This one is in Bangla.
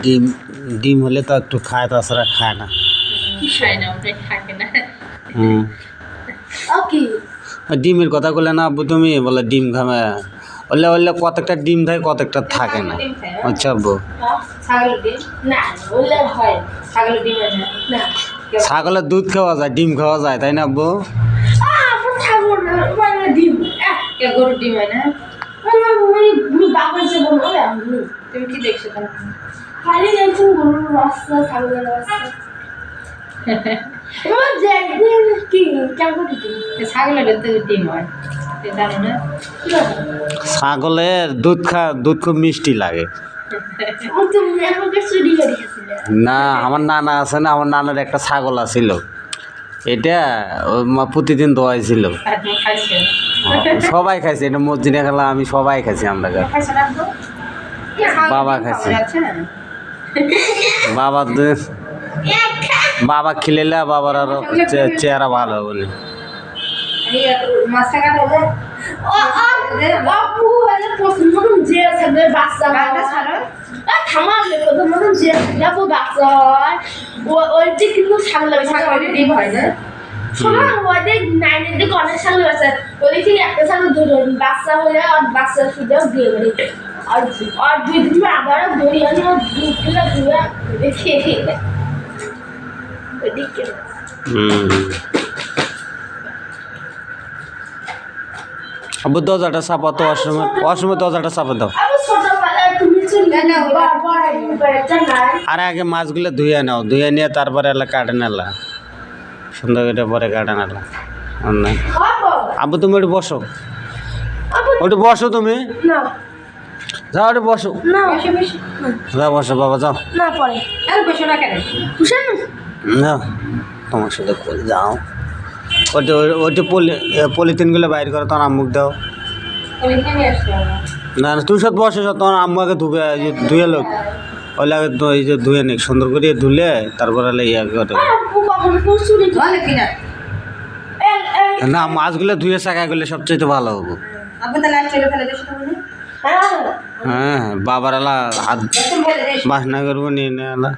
ডিম ডিম হলে তো একটু খায়, তাছাড়া খায় না। ওই ডিমের কথা বলে না আব্বু, তুমি বলে ডিম খাবে, বললে বললে কতটা ডিম থাকে কতটা থাকে না। আচ্ছা আব্বু, ছাগলের দুধ খাওয়া যায়, ডিম খাওয়া যায়, তাই না আব্বু? গরুর ডিম হয় না? তুমি কি দেখছো? খালি দেখছেন গরুর বাচ্চা, ছাগলের বাচ্চা। ছাগলের ডিম হয়, জানো না? ছাগলের দুধ খুব মিষ্টি লাগে। না, আমার নানা আছে না, আমার নানার একটা ছাগল আছিল, এটা প্রতিদিন দোয়াইছিল। সবাই খাইছে, এটা মসজিদে খেলা, আমি সবাই খাইছি, আমরা বাবা খাইছে। বাবা খিলেলা, বাবার আরো চেহারা ভালো বলে। ডিম হয় না? অনেক ছাগল বাচ্চা ওই থেকে একটা ছাগল বাচ্চা হলে বাচ্চা শুধু দিয়ে বেড়ে আর 2 দিন আবারও দড়ি আনি দুধগুলো ধুয়ে রেখে ওদিকে। আব্বু দরজাটা চাপা তো, অসময় দরজাটা চাপা দাও। আরে আগে মাছগুলো ধুয়ে নাও, ধুয়ে নিয়ে তারপরে এলা কাটে নেলা, সুন্দর করে পরে কাটে নেলা। আব্বু তুমি ওটি বসো, ওটি বসো, তুমি যাও, ওটি বসো, যাও বসো বাবা, যাও যাও, তোমার সাথে করে যাও। ওটি পলিথিনগুলো বাইর করো, তখন আম্মুক দাও। না না, তুই সব বসে, তখন আম্মু আগে ধুয়ে লোক, ওই লাগে তো, এই যে ধুয়ে নিক, সুন্দর করে ধুলে তারপরে ইয়া করে। না, মাছগুলো ধুয়ে শাখা করলে সবচেয়ে ভালো হবো। হ্যাঁ, বাবার এলা হাত বাসনা করবো, নিয়ে এলা।